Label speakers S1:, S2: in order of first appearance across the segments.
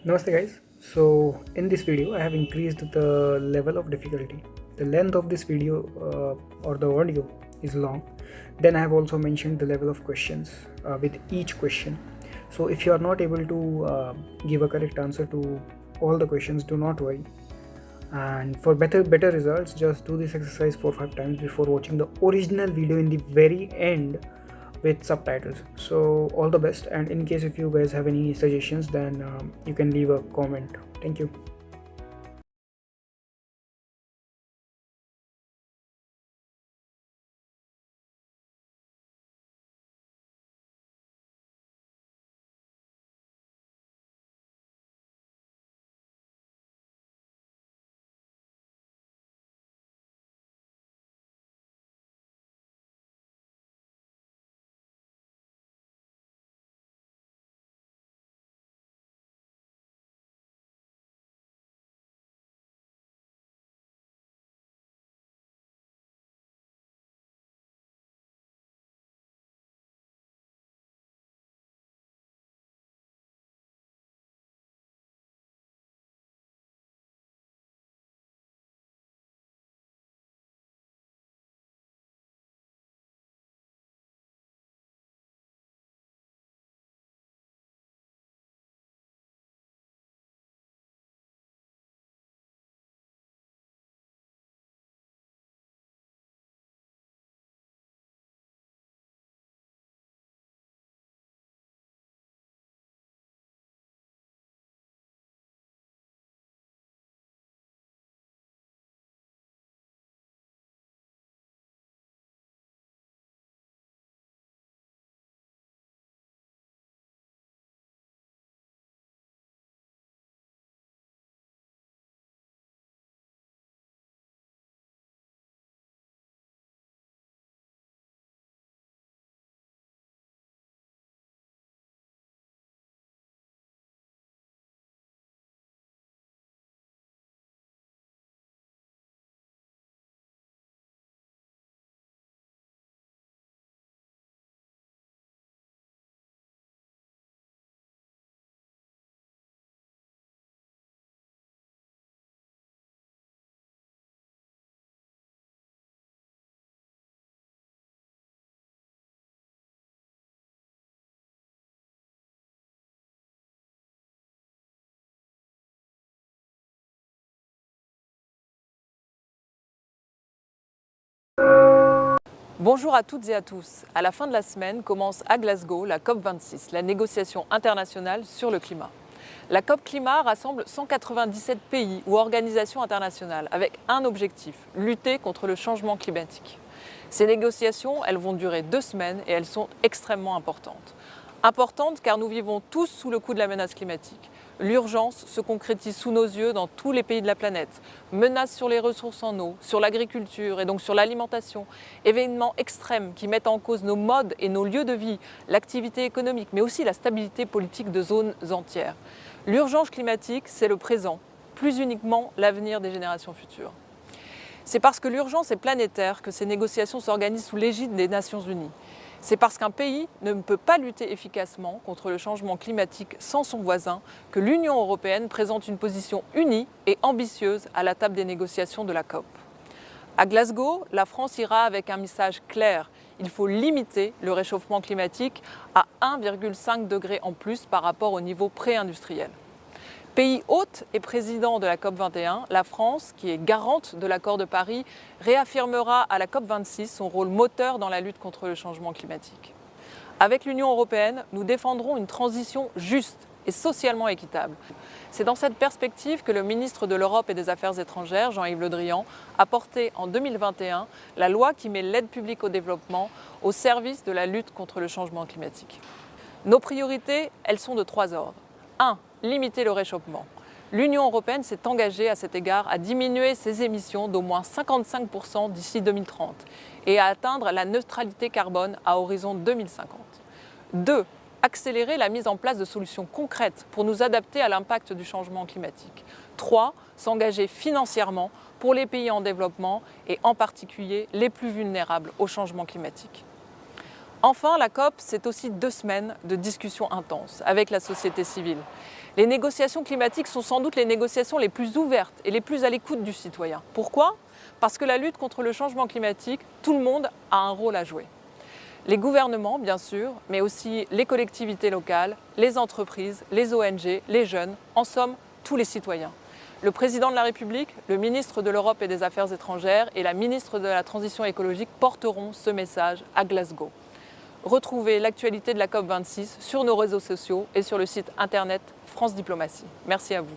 S1: Namaste guys. So in this video I have increased the level of difficulty. The length of this video or the audio is long. Then I have also mentioned the level of questions with each question. So if you are not able to give a correct answer to all the questions, do not worry. And for better results, just do this exercise 4 or 5 times before watching the original video in the very end with subtitles. So all the best, and in case if you guys have any suggestions, then you can leave a comment. Thank you.
S2: Bonjour à toutes et à tous. À la fin de la semaine commence à Glasgow la COP26, la négociation internationale sur le climat. La COP Climat rassemble 197 pays ou organisations internationales avec un objectif, lutter contre le changement climatique. Ces négociations, elles vont durer 2 semaines et elles sont extrêmement importantes. Importantes car nous vivons tous sous le coup de la menace climatique. L'urgence se concrétise sous nos yeux dans tous les pays de la planète. Menaces sur les ressources en eau, sur l'agriculture et donc sur l'alimentation. Événements extrêmes qui mettent en cause nos modes et nos lieux de vie, l'activité économique, mais aussi la stabilité politique de zones entières. L'urgence climatique, c'est le présent, plus uniquement l'avenir des générations futures. C'est parce que l'urgence est planétaire que ces négociations s'organisent sous l'égide des Nations Unies. C'est parce qu'un pays ne peut pas lutter efficacement contre le changement climatique sans son voisin que l'Union européenne présente une position unie et ambitieuse à la table des négociations de la COP. À Glasgow, la France ira avec un message clair. Il faut limiter le réchauffement climatique à 1,5 degré en plus par rapport au niveau pré-industriel. Pays hôte et président de la COP21, la France, qui est garante de l'accord de Paris, réaffirmera à la COP26 son rôle moteur dans la lutte contre le changement climatique. Avec l'Union européenne, nous défendrons une transition juste et socialement équitable. C'est dans cette perspective que le ministre de l'Europe et des Affaires étrangères, Jean-Yves Le Drian, a porté en 2021 la loi qui met l'aide publique au développement au service de la lutte contre le changement climatique. Nos priorités, elles sont de 3 ordres. 1. Limiter le réchauffement. L'Union européenne s'est engagée à cet égard à diminuer ses émissions d'au moins 55% d'ici 2030 et à atteindre la neutralité carbone à horizon 2050. 2. Accélérer la mise en place de solutions concrètes pour nous adapter à l'impact du changement climatique. 3. S'engager financièrement pour les pays en développement et en particulier les plus vulnérables au changement climatique. Enfin, la COP, c'est aussi 2 semaines de discussions intenses avec la société civile. Les négociations climatiques sont sans doute les négociations les plus ouvertes et les plus à l'écoute du citoyen. Pourquoi ? Parce que la lutte contre le changement climatique, tout le monde a un rôle à jouer. Les gouvernements, bien sûr, mais aussi les collectivités locales, les entreprises, les ONG, les jeunes, en somme, tous les citoyens. Le président de la République, le ministre de l'Europe et des Affaires étrangères et la ministre de la Transition écologique porteront ce message à Glasgow. Retrouvez l'actualité de la COP26 sur nos réseaux sociaux et sur le site internet France Diplomatie. Merci à vous.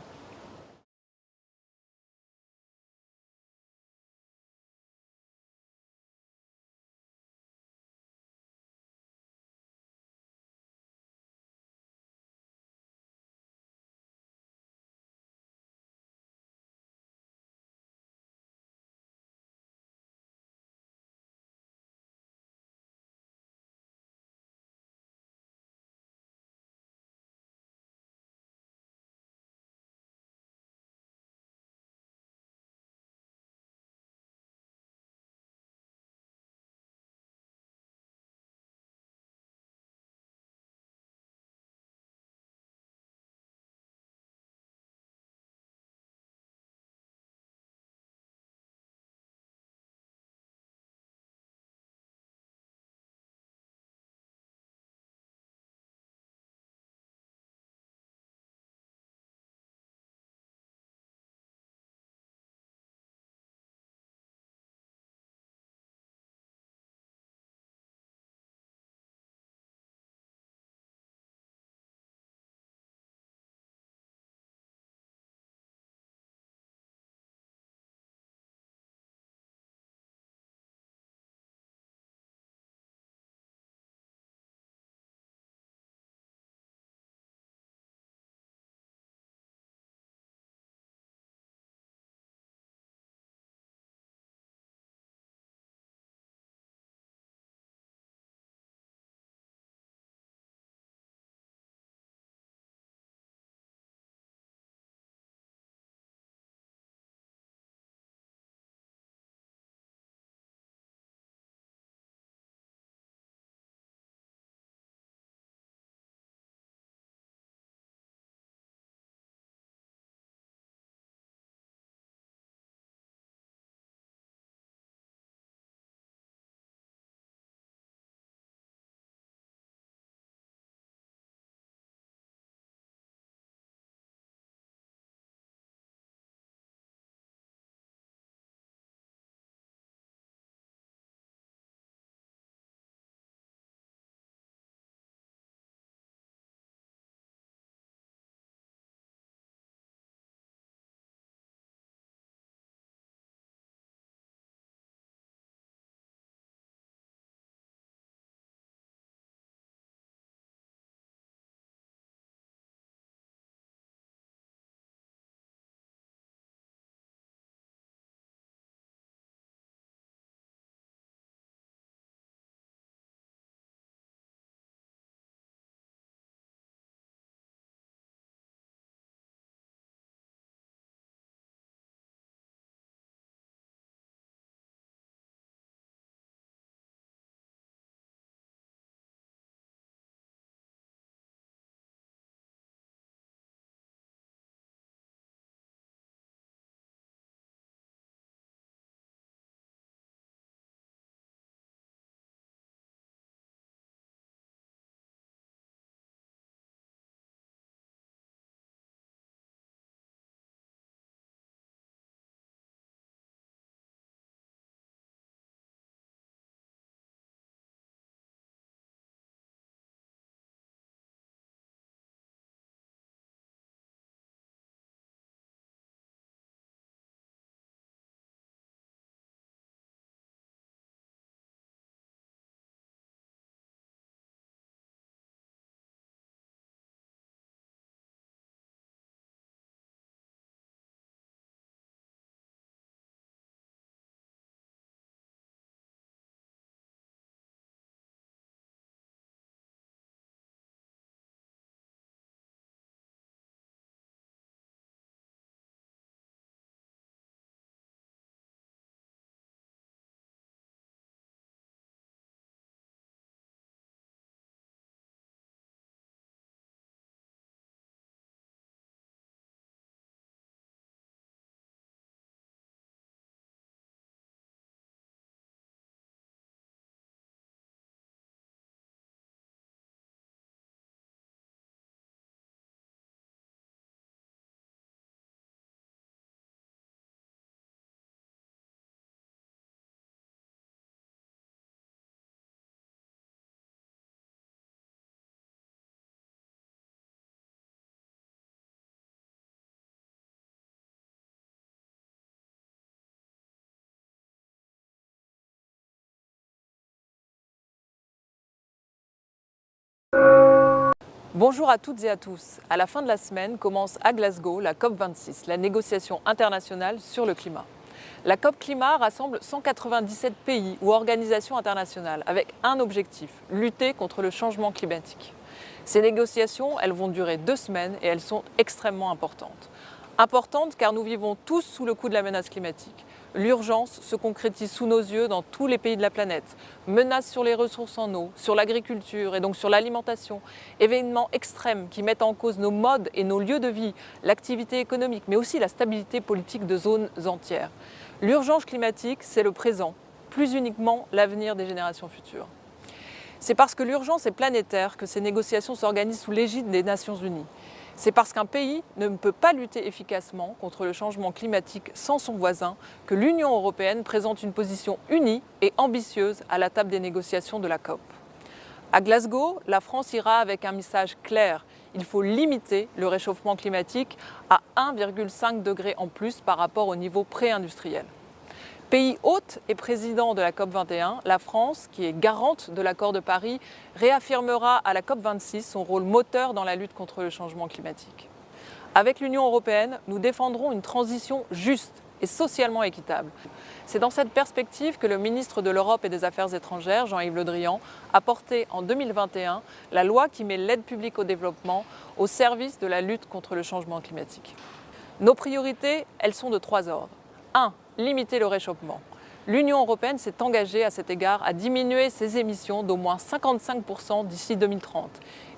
S2: Bonjour à toutes et à tous. À la fin de la semaine commence à Glasgow la COP26, la négociation internationale sur le climat. La COP Climat rassemble 197 pays ou organisations internationales avec un objectif, lutter contre le changement climatique. Ces négociations, elles vont durer 2 semaines et elles sont extrêmement importantes. Importantes car nous vivons tous sous le coup de la menace climatique. L'urgence se concrétise sous nos yeux dans tous les pays de la planète. Menaces sur les ressources en eau, sur l'agriculture et donc sur l'alimentation. Événements extrêmes qui mettent en cause nos modes et nos lieux de vie, l'activité économique, mais aussi la stabilité politique de zones entières. L'urgence climatique, c'est le présent, plus uniquement l'avenir des générations futures. C'est parce que l'urgence est planétaire que ces négociations s'organisent sous l'égide des Nations Unies. C'est parce qu'un pays ne peut pas lutter efficacement contre le changement climatique sans son voisin que l'Union européenne présente une position unie et ambitieuse à la table des négociations de la COP. À Glasgow, la France ira avec un message clair. Il faut limiter le réchauffement climatique à 1,5 degré en plus par rapport au niveau pré-industriel. Pays hôte et président de la COP21, la France, qui est garante de l'accord de Paris, réaffirmera à la COP26 son rôle moteur dans la lutte contre le changement climatique. Avec l'Union européenne, nous défendrons une transition juste et socialement équitable. C'est dans cette perspective que le ministre de l'Europe et des Affaires étrangères, Jean-Yves Le Drian, a porté en 2021 la loi qui met l'aide publique au développement au service de la lutte contre le changement climatique. Nos priorités, elles sont de 3 ordres. 1. Limiter le réchauffement. L'Union européenne s'est engagée à cet égard à diminuer ses émissions d'au moins 55% d'ici 2030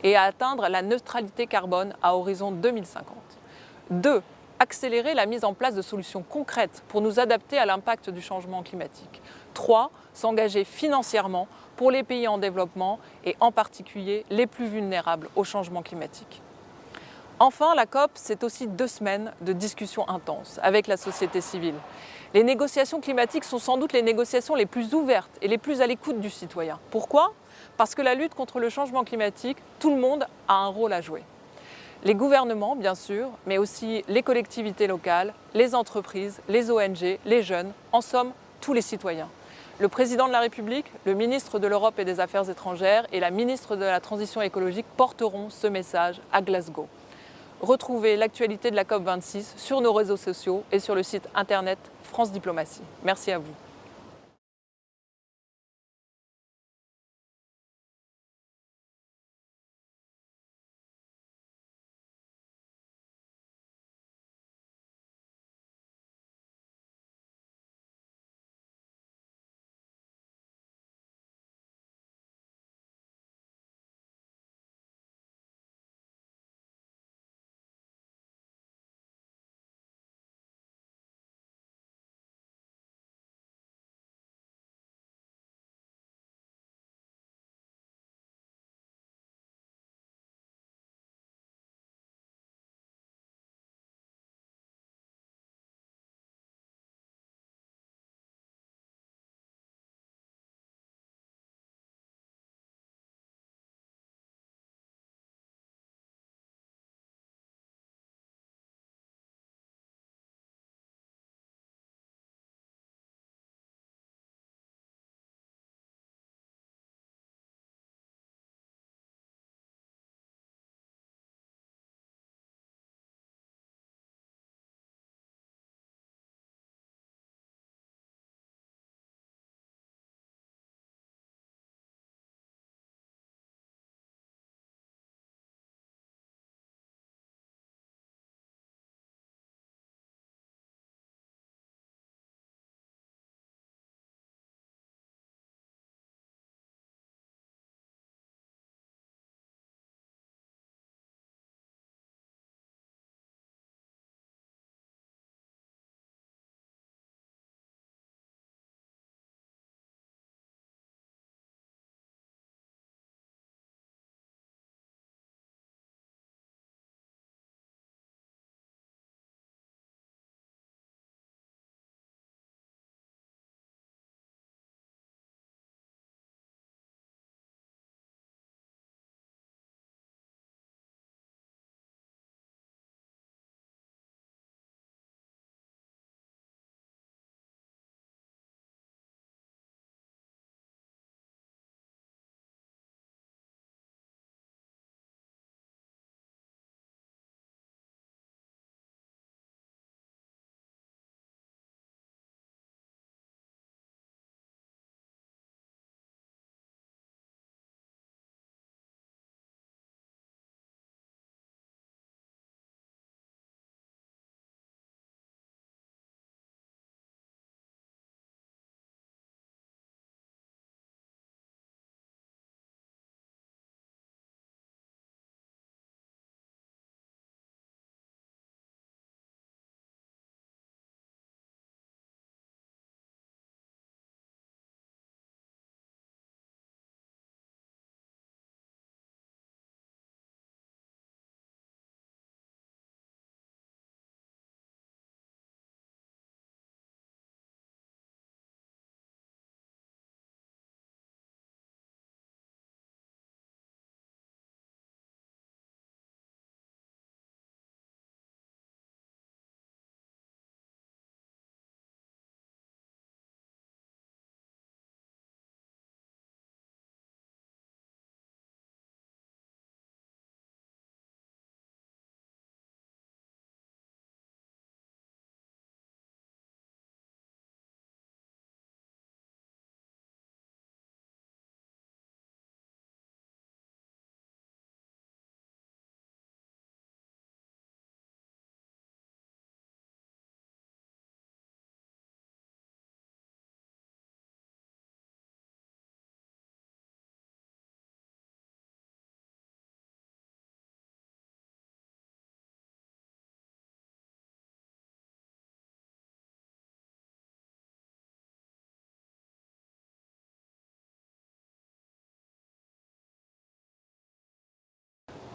S2: et à atteindre la neutralité carbone à horizon 2050. 2. Accélérer la mise en place de solutions concrètes pour nous adapter à l'impact du changement climatique. 3. S'engager financièrement pour les pays en développement et en particulier les plus vulnérables au changement climatique. Enfin, la COP, c'est aussi 2 semaines de discussions intenses avec la société civile. Les négociations climatiques sont sans doute les négociations les plus ouvertes et les plus à l'écoute du citoyen. Pourquoi ? Parce que la lutte contre le changement climatique, tout le monde a un rôle à jouer. Les gouvernements, bien sûr, mais aussi les collectivités locales, les entreprises, les ONG, les jeunes, en somme, tous les citoyens. Le président de la République, le ministre de l'Europe et des Affaires étrangères et la ministre de la Transition écologique porteront ce message à Glasgow. Retrouvez l'actualité de la COP26 sur nos réseaux sociaux et sur le site internet France Diplomatie. Merci à vous.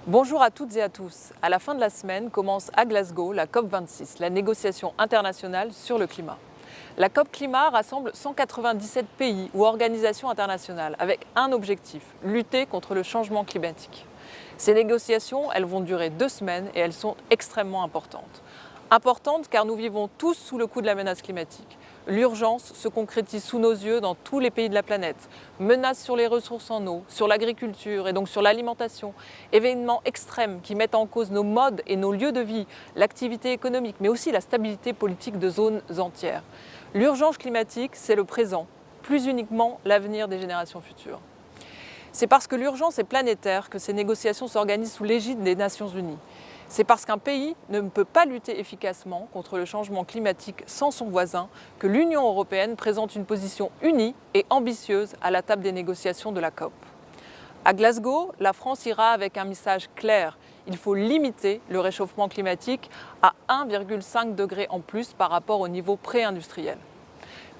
S2: Bonjour à toutes et à tous. À la fin de la semaine commence à Glasgow la COP26, la négociation internationale sur le climat. La COP Climat rassemble 197 pays ou organisations internationales avec un objectif, lutter contre le changement climatique. Ces négociations, elles vont durer 2 semaines et elles sont extrêmement importantes. Importantes car nous vivons tous sous le coup de la menace climatique. L'urgence se concrétise sous nos yeux dans tous les pays de la planète. Menaces sur les ressources en eau, sur l'agriculture et donc sur l'alimentation. Événements extrêmes qui mettent en cause nos modes et nos lieux de vie, l'activité économique, mais aussi la stabilité politique de zones entières. L'urgence climatique, c'est le présent, plus uniquement l'avenir des générations futures. C'est parce que l'urgence est planétaire que ces négociations s'organisent sous l'égide des Nations Unies. C'est parce qu'un pays ne peut pas lutter efficacement contre le changement climatique sans son voisin que l'Union européenne présente une position unie et ambitieuse à la table des négociations de la COP. À Glasgow, la France ira avec un message clair. Il faut limiter le réchauffement climatique à 1,5 degré en plus par rapport au niveau pré-industriel.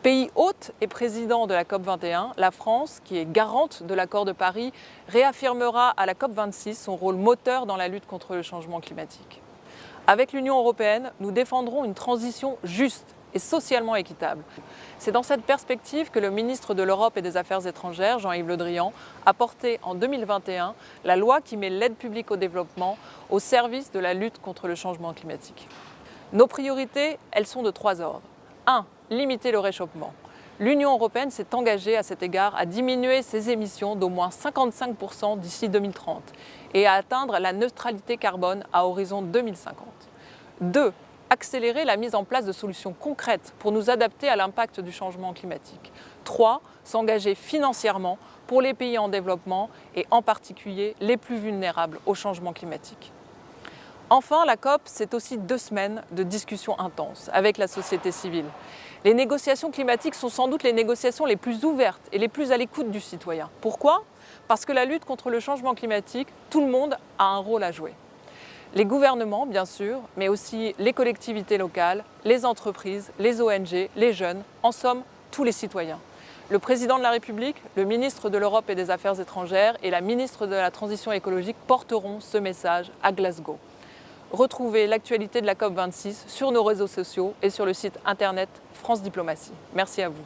S2: Pays hôte et président de la COP21, la France, qui est garante de l'accord de Paris, réaffirmera à la COP26 son rôle moteur dans la lutte contre le changement climatique. Avec l'Union européenne, nous défendrons une transition juste et socialement équitable. C'est dans cette perspective que le ministre de l'Europe et des Affaires étrangères, Jean-Yves Le Drian, a porté en 2021 la loi qui met l'aide publique au développement au service de la lutte contre le changement climatique. Nos priorités, elles sont de 3 ordres. 1. Limiter le réchauffement. L'Union européenne s'est engagée à cet égard à diminuer ses émissions d'au moins 55% d'ici 2030 et à atteindre la neutralité carbone à horizon 2050. 2. Accélérer la mise en place de solutions concrètes pour nous adapter à l'impact du changement climatique. 3. S'engager financièrement pour les pays en développement et en particulier les plus vulnérables au changement climatique. Enfin, la COP, c'est aussi 2 semaines de discussions intenses avec la société civile. Les négociations climatiques sont sans doute les négociations les plus ouvertes et les plus à l'écoute du citoyen. Pourquoi ? Parce que la lutte contre le changement climatique, tout le monde a un rôle à jouer. Les gouvernements, bien sûr, mais aussi les collectivités locales, les entreprises, les ONG, les jeunes, en somme, tous les citoyens. Le président de la République, le ministre de l'Europe et des Affaires étrangères et la ministre de la Transition écologique porteront ce message à Glasgow. Retrouvez l'actualité de la COP26 sur nos réseaux sociaux et sur le site internet France Diplomatie. Merci à vous.